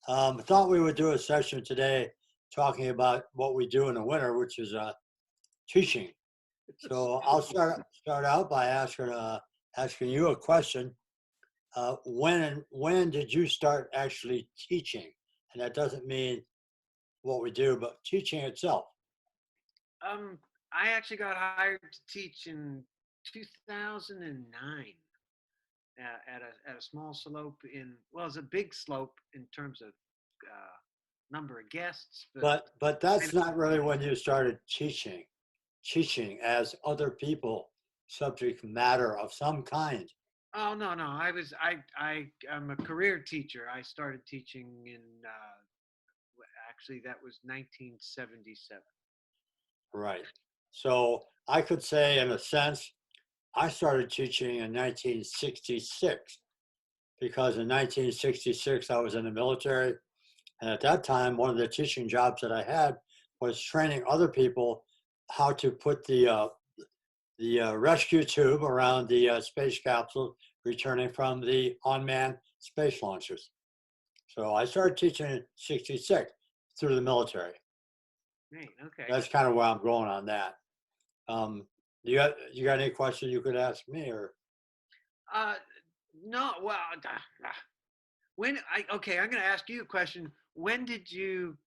I thought we would do a session today talking about what we do in the winter, which is teaching. So I'll start out by asking you a question. When did you start actually teaching? And that doesn't mean what we do, but teaching itself. Um, I actually got hired to teach in 2009 at a small slope in well, it's a big slope in terms of number of guests, but But I that's not really when you started teaching. Teaching as other people, subject matter of some kind. oh no, I'm a career teacher. I started teaching in actually that was 1977. Right. So I could say, in a sense, I started teaching in 1966 because in 1966 I was in the military. And at that time, one of the teaching jobs that I had was training other people how to put the rescue tube around the space capsule returning from the unmanned space launches. So I started teaching in 66 through the military. Right. Okay. That's kind of where I'm going on that. Um, you got any questions you could ask me or Uh, no. Well, when I okay, I'm going to ask you a question. When did you?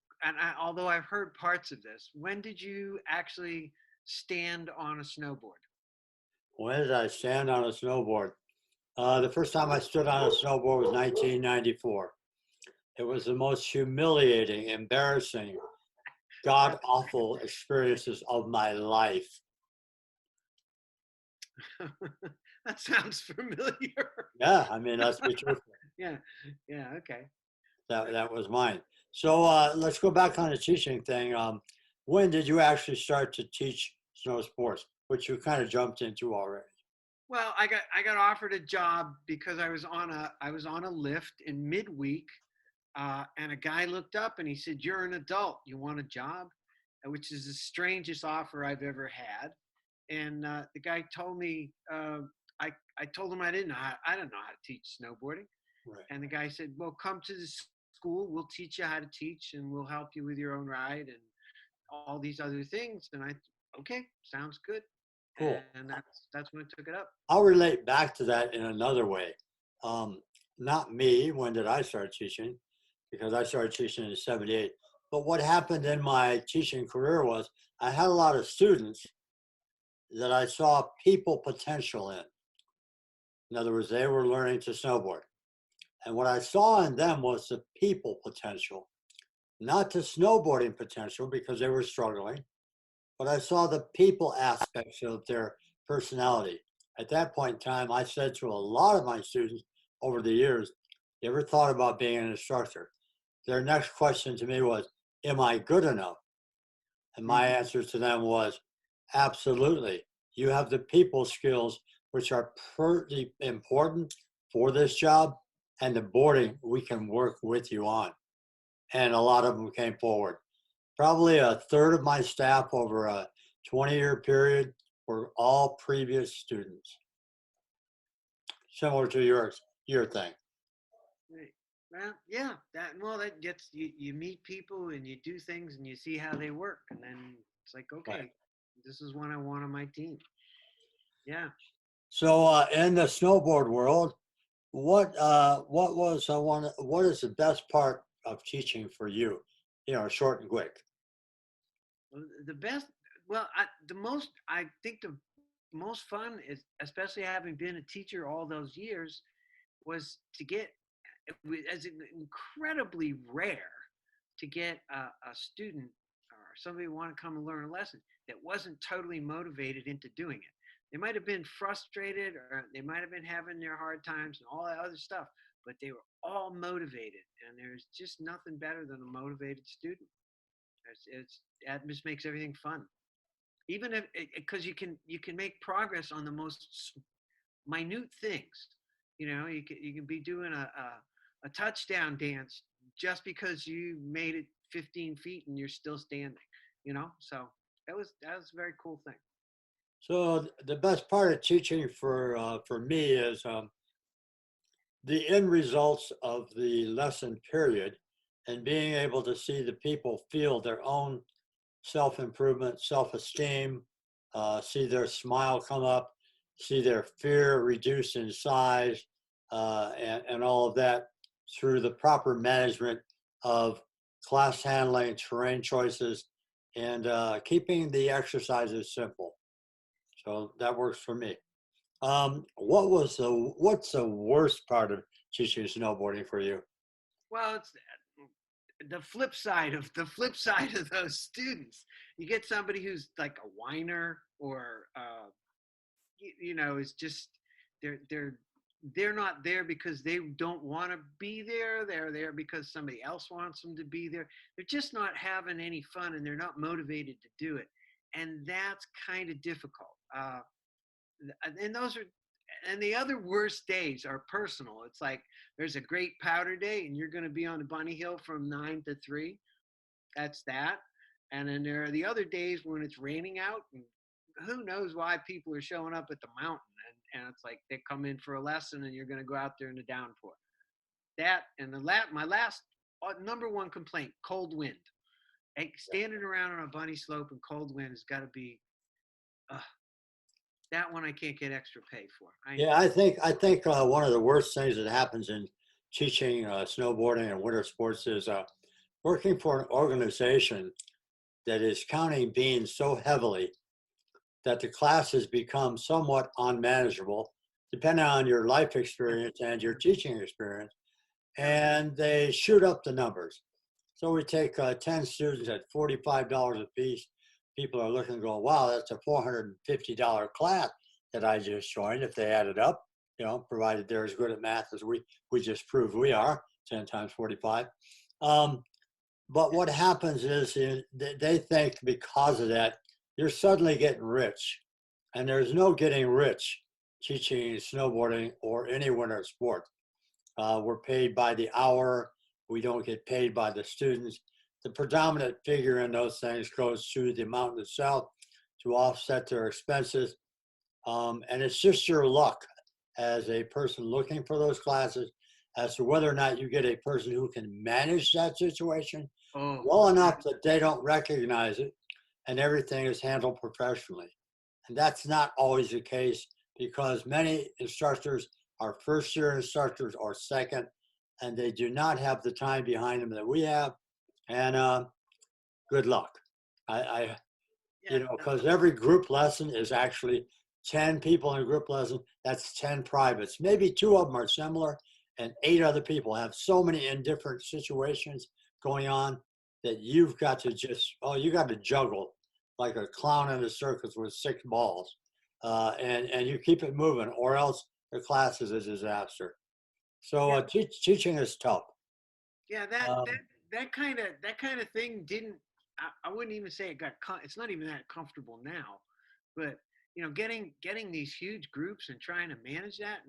Although I've heard parts of this, when did you actually stand on a snowboard? when did I stand on a snowboard? The first time I stood on a snowboard was 1994. It was the most humiliating, embarrassing, god awful experiences of my life. That sounds familiar. Yeah, I mean, let's be truthful. Yeah. Yeah. Okay. That was mine. So let's go back on the teaching thing. When did you actually start to teach snow sports, which you kind of jumped into already? Well, I got offered a job because I was on a lift in midweek, and a guy looked up and he said, "You're an adult. You want a job?" Which is the strangest offer I've ever had. And the guy told me, I told him I didn't know how to teach snowboarding. Right. And the guy said, "Well, come to the school. We'll teach you how to teach, and we'll help you with your own ride and all these other things." And okay, sounds good. Cool. And that's when I took it up. I'll relate back to that in another way. Um, Not me, when did I start teaching? Because I started teaching in 78. But what happened in my teaching career was I had a lot of students that I saw people potential in. In other words, they were learning to snowboard. And what I saw in them was the people potential, not the snowboarding potential because they were struggling, but I saw the people aspects of their personality. At that point in time, I said to a lot of my students over the years, you ever thought about being an instructor? Their next question to me was, am I good enough? And my Mm-hmm. answer to them was, absolutely. You have the people skills, which are pretty important for this job, and the boarding we can work with you on. And a lot of them came forward. Probably a third of my staff over a 20-year period were all previous students, similar to your thing. Right. Well, yeah. That gets you meet people and you do things and you see how they work, and then it's like, Right. okay, this is what I want on my team. Yeah. So in the snowboard world, what was one? What is the best part of teaching for you? You know, short and quick. The best. Well, the most. I think the most fun is, especially having been a teacher all those years, was to get as incredibly rare to get a student or somebody who want to come and learn a lesson that wasn't totally motivated into doing it. They might have been frustrated or they might have been having their hard times and all that other stuff, but they were all motivated. And there's just nothing better than a motivated student. That just makes everything fun. Even if because you can make progress on the most minute things. You can be doing a touchdown dance just because you made it 15 feet and you're still standing. So that was a very cool thing. So the best part of teaching for me is the end results of the lesson period and being able to see the people feel their own self improvement, self esteem, see their smile come up, see their fear reduce in size, and all of that through the proper management of class handling, terrain choices, and keeping the exercises simple. So that works for me. What's the worst part of teaching snowboarding for you? Well, it's the flip side of those students. You get somebody who's like a whiner, or is just they're they're not there because they don't want to be there. They're there because somebody else wants them to be there. They're just not having any fun, and they're not motivated to do it, and that's kind of difficult. And those are and the other worst days are personal. It's like there's a great powder day, and you're going to be on the bunny hill from 9 to 3. That's that. And then there are the other days when it's raining out, and who knows why people are showing up at the mountain. And it's like they come in for a lesson, and you're going to go out there in the downpour. That and my last number one complaint: cold wind. Hey, standing around on a bunny slope and cold wind has got to be uh, that one I can't get extra pay for. Yeah, I think one of the worst things that happens in teaching snowboarding and winter sports is working for an organization that is counting beans so heavily that the classes become somewhat unmanageable, depending on your life experience and your teaching experience, and they shoot up the numbers. So we take 10 students at $45 a piece. People are looking and going, wow, that's a $450 class that I just joined if they add it up, provided they're as good at math as we just proved we are, 10 times 45. Um, but what happens is they think because of that, you're suddenly getting rich. And there's no getting rich teaching snowboarding or any winter sport. We're paid by the hour. We don't get paid by the students. The predominant figure in those things goes to the mountain itself to offset their expenses. And it's just your luck as a person looking for those classes as to whether or not you get a person who can manage that situation Oh, well enough that they don't recognize it and everything is handled professionally. And that's not always the case because many instructors are first year instructors or second, and they do not have the time behind them that we have. And good luck. I yeah. because every group lesson is actually 10 people in a group lesson. That's 10 privates. Maybe two of them are similar, and 8 other people have so many in different situations going on that you've got to you got to juggle like a clown in a circus with 6 balls. And you keep it moving, or else the class is a disaster. So Yeah. teaching is tough. Yeah, that Um, that that kind of thing didn't. I wouldn't even say it got. It's not even that comfortable now, but getting these huge groups and trying to manage that,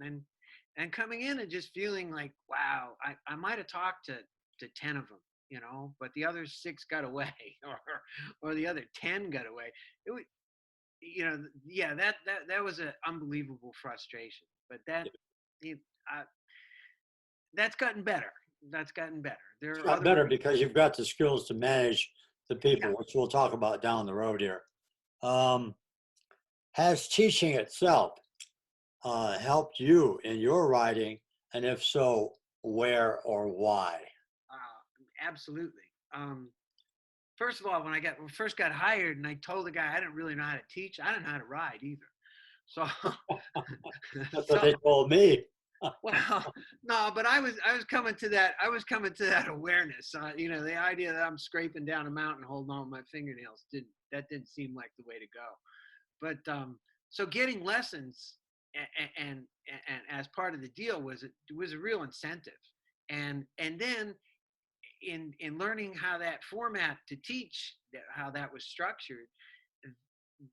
and coming in and just feeling like, wow, I might have talked to 10 of them, but the other 6 got away, or the other 10 got away. It was, yeah, that was an unbelievable frustration. But it, uh, that's gotten better. That's gotten better. There it's are got other better ways. because you've got the skills to manage the Yeah. people, which we'll talk about down the road here. Um, has teaching itself helped you in your writing? And if so, where or why? Absolutely. First of all, when first got hired, and I told the guy I didn't really know how to teach, I didn't know how to ride either. So, That's what so they told me. well, no, but I was coming to that. I was coming to that awareness. The idea that I'm scraping down a mountain holding on with my fingernails didn't seem like the way to go. But so getting lessons and as part of the deal was a real incentive. And then in learning how that format to teach, how that was structured,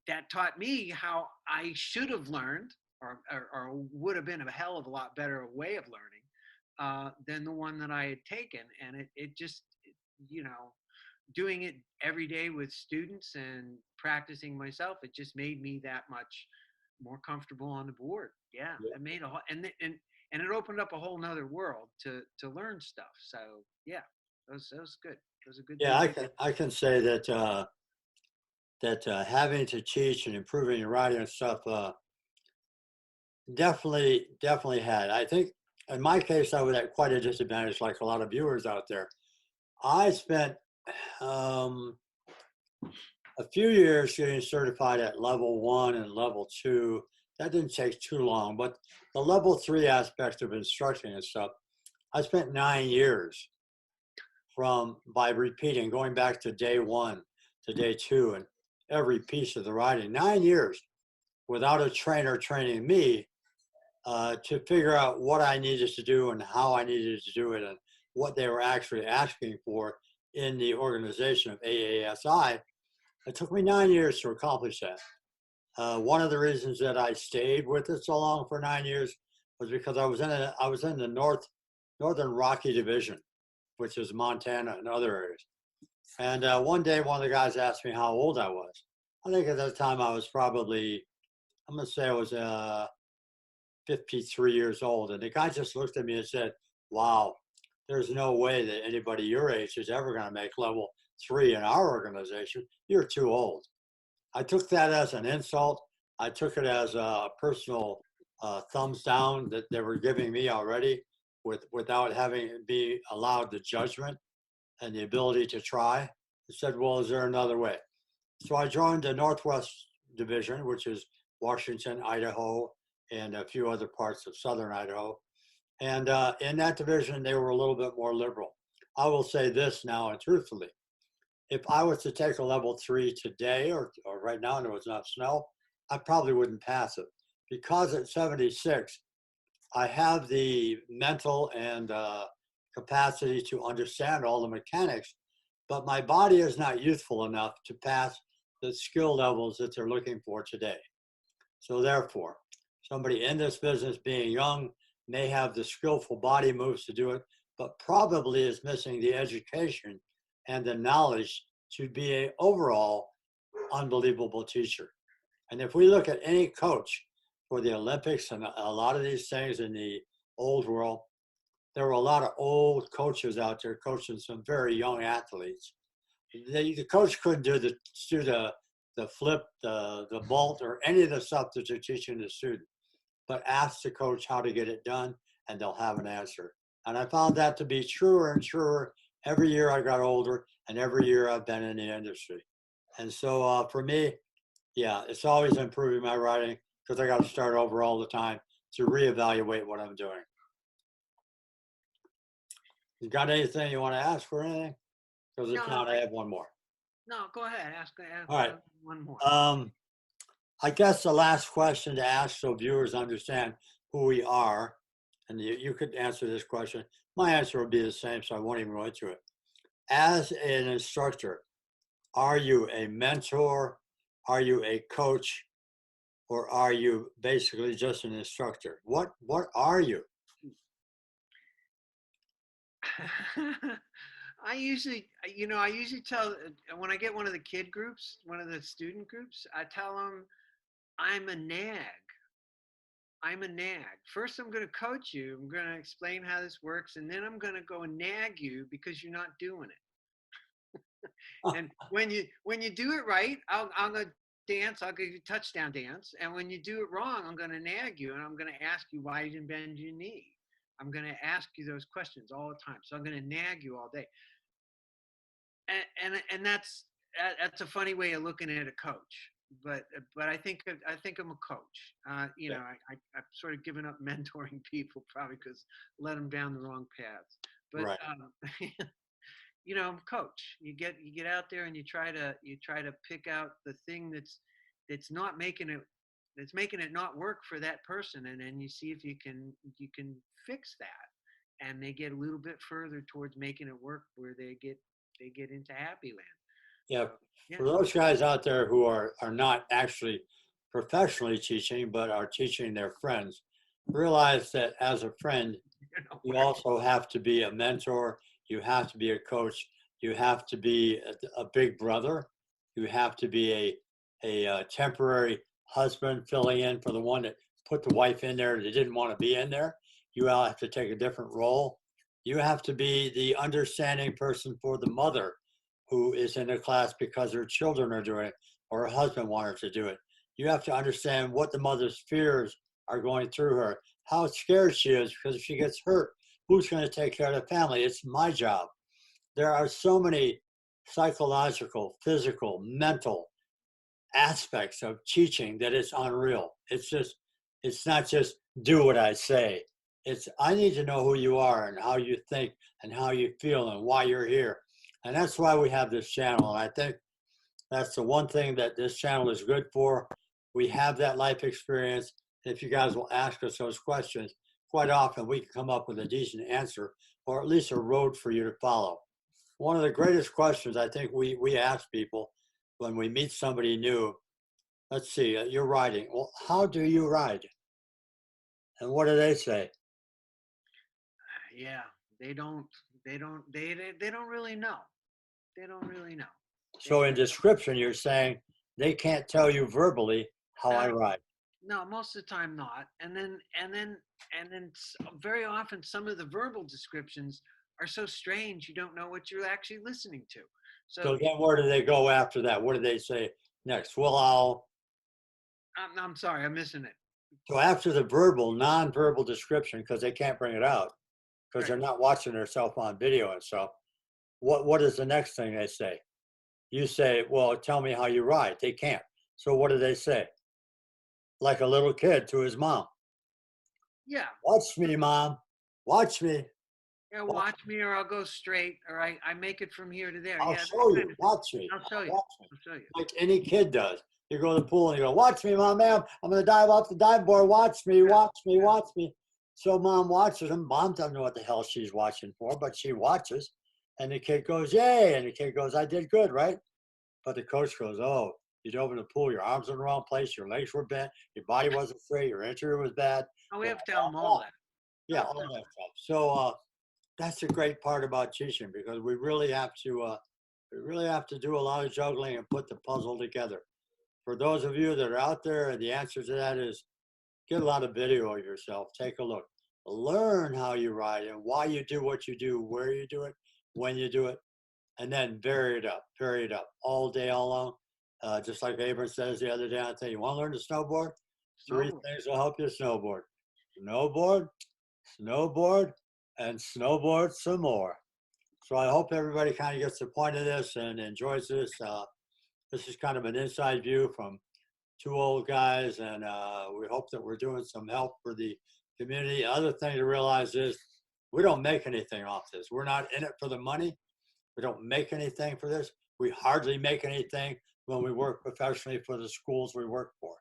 that taught me how I should have learned, or would have been a hell of a lot better way of learning than the one that I had taken. And it just, you know, doing it every day with students and practicing myself, it just made me that much more comfortable on the board. Yeah, Yeah. it made a whole, and it opened up a whole nother world to learn stuff. So yeah. That was good. That was a good Yeah, thing. I can say that having to teach and improving your writing and stuff definitely had. I think in my case I was at quite a disadvantage, like a lot of viewers out there. I spent um, a few years getting certified at level 1 and level 2. That didn't take too long, but the level 3 aspect of instructing and stuff, I spent 9 years from by repeating, going back to day 1 to day 2, and every piece of the writing. 9 years without a trainer training me to figure out what I needed to do and how I needed to do it and what they were actually asking for in the organization of AASI. It took me 9 years to accomplish that. One of the reasons that I stayed with it so long for 9 years was because I was in the northern Rocky Division, which is Montana and other areas. And one day, one of the guys asked me how old I was. I think at that time I was probably, I'm going to say I was 53 years old. And the guy just looked at me and said, "Wow, there's no way that anybody your age is ever going to make level 3 in our organization. You're too old." I took that as an insult. I took it as a personal thumbs down that they were giving me already without having be allowed the judgment and the ability to try. I said, "Well, is there another way?" So I joined the Northwest Division, which is Washington, Idaho, and a few other parts of southern Idaho. And in that division, they were a little bit more liberal. I will say this now and truthfully. If I was to take a level 3 today or right now and there was not snow, I probably wouldn't pass it. Because at 76, I have the mental and capacity to understand all the mechanics, but my body is not youthful enough to pass the skill levels that they're looking for today. So therefore, somebody in this business being young may have the skillful body moves to do it, but probably is missing the education and the knowledge to be an overall unbelievable teacher. And if we look at any coach for the Olympics and a lot of these things in the old world, there were a lot of old coaches out there coaching some very young athletes. The coach couldn't do the flip, the vault, or any of the stuff that you're teaching the student, but ask the coach how to get it done, and they'll have an answer. And I found that to be truer and truer every year I got older, and every year I've been in the industry. And so for me, yeah, it's always improving my writing because I got to start over all the time to reevaluate what I'm doing. You got anything you want to ask for anything? Because No, if not, I have one more. no, go ahead. Ask All right. one more. I guess the last question to ask so viewers understand who we are, and you could answer this question. My answer would be the same, so I won't even go into it. As an instructor, are you a mentor? Are you a coach? Or are you basically just an instructor? What are you? I usually tell when I get one of the kid groups, one of the student groups, I tell them I'm a nag. I'm a nag. First, I'm going to coach you. I'm going to explain how this works, and then I'm going to go and nag you because you're not doing it. And when you do it right, I'm going to dance. I'll give you touchdown dance. And when you do it wrong, I'm going to nag you, and I'm going to ask you why you didn't bend your knee. I'm going to ask you those questions all the time. So I'm going to nag you all day. And that's a funny way of looking at a coach. But I think I'm a coach. Yeah. I've sort of given up mentoring people probably because led them down the wrong paths. But Right. coach. You get out there and you try to pick out the thing that's not making it not work for that person, and then you see if you can fix that, and they get a little bit further towards making it work where they get into happy land. Yeah. So yeah, For those guys out there who are not actually professionally teaching, but are teaching their friends, realize that as a friend, you also have to be a mentor. You have to be a coach. You have to be a big brother. You have to be a temporary husband filling in for the one that put the wife in there that didn't want to be in there. You all have to take a different role. You have to be the understanding person for the mother who is in the class because her children are doing it or her husband wanted to do it. You have to understand what the mother's fears are going through her, how scared she is because if she gets hurt, who's going to take care of the family? It's my job. There are so many psychological, physical, mental aspects of teaching that it's unreal. It's not just do what I say. It's, I need to know who you are and how you think and how you feel and why you're here. And that's why we have this channel. And I think that's the one thing that this channel is good for. We have that life experience. If you guys will ask us those questions, quite often we can come up with a decent answer or at least a road for you to follow. One of the greatest questions I think we ask people when we meet somebody new, let's see, you're riding. Well, how do you ride? And what do they say? Yeah, they don't. They don't really know. They don't really know. So They in description, you're saying they can't tell you verbally how I uh, ride. no, most of the time not. And then very often some of the verbal descriptions are so strange you don't know what you're actually listening to. So So then where do they go after that? What do they say next? Well, I'm sorry, I'm missing it. so after the verbal, non-verbal description, because they can't bring it out, because Right. they're not watching themselves on video and stuff. What is the next thing they say? You say, well, tell me how you ride. They can't. So what do they say? Like a little kid to his mom. Yeah. Watch me, mom. Watch me. Yeah, Watch watch me or I'll go straight or I make it from here to there. I'll Yeah, show that kind you. of thing. Watch me. I'll show you. Watch me. I'll show you. Like any kid does. You go to the pool and you go, watch me, mom, ma'am. I'm going to dive off the dive board. Watch me, Yeah. watch me, Yeah. watch me. So mom watches him. Mom doesn't know what the hell she's watching for, but she watches. And the kid goes, yay. And the kid goes, I did good, right? But the coach goes, oh, you dove in the pool. Your arms in the wrong place. Your legs were bent. Your body wasn't straight. Your interior was bad. Oh, we Blah, have to tell blah, them all blah. that. Yeah, all that stuff. So that's a great part about teaching because we really have to do a lot of juggling and put the puzzle together. For those of you that are out there, and the answer to that is get a lot of video of yourself. Take a look. Learn how you ride and why you do what you do, where you do it, when you do it, and then vary it up all day, all long. Just like Abram says the other day, I tell you, want to learn to snowboard? Three Snowboard. things will help you snowboard. Snowboard, snowboard, and snowboard some more. So I hope everybody kind of gets the point of this and enjoys this. This is kind of an inside view from two old guys, and we hope that we're doing some help for the community. Other thing to realize is we don't make anything off this. We're not in it for the money. We don't make anything for this. We hardly make anything when we work professionally for the schools we work for.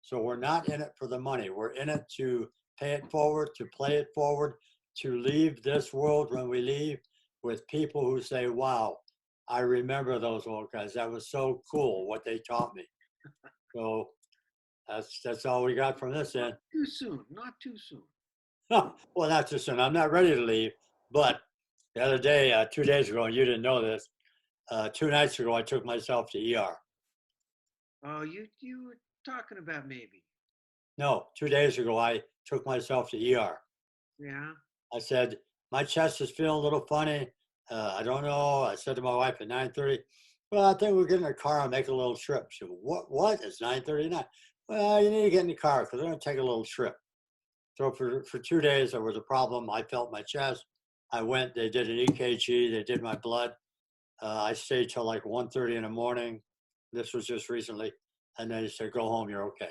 So we're not in it for the money. We're in it to pay it forward, to play it forward, to leave this world when we leave with people who say, wow, I remember those old guys. That was so cool what they taught me. So that's all we got from this end. Too soon. Not too soon. Well, not too soon. I'm not ready to leave, but the other day, 2 days ago, and you didn't know this, 2 nights ago, I took myself to ER. Oh, you were talking about maybe. No, 2 days ago, I took myself to ER. Yeah. I said, my chest is feeling a little funny. I don't know. I said to my wife at 9:30, well, I think we'll get in the car and make a little trip. She said, what? It's 9:39. Well, you need to get in the car because we're going to take a little trip. So for 2 days, there was a problem. I felt my chest. I went, they did an EKG, they did my blood. I stayed till like 1:30 in the morning. This was just recently. And then he said, go home, you're okay.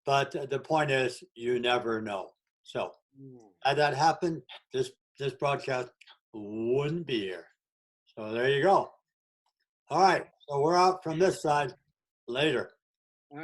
But the point is, you never know. So Mm. had that happened, this broadcast wouldn't be here. So there you go. All right. So we're out from this side later.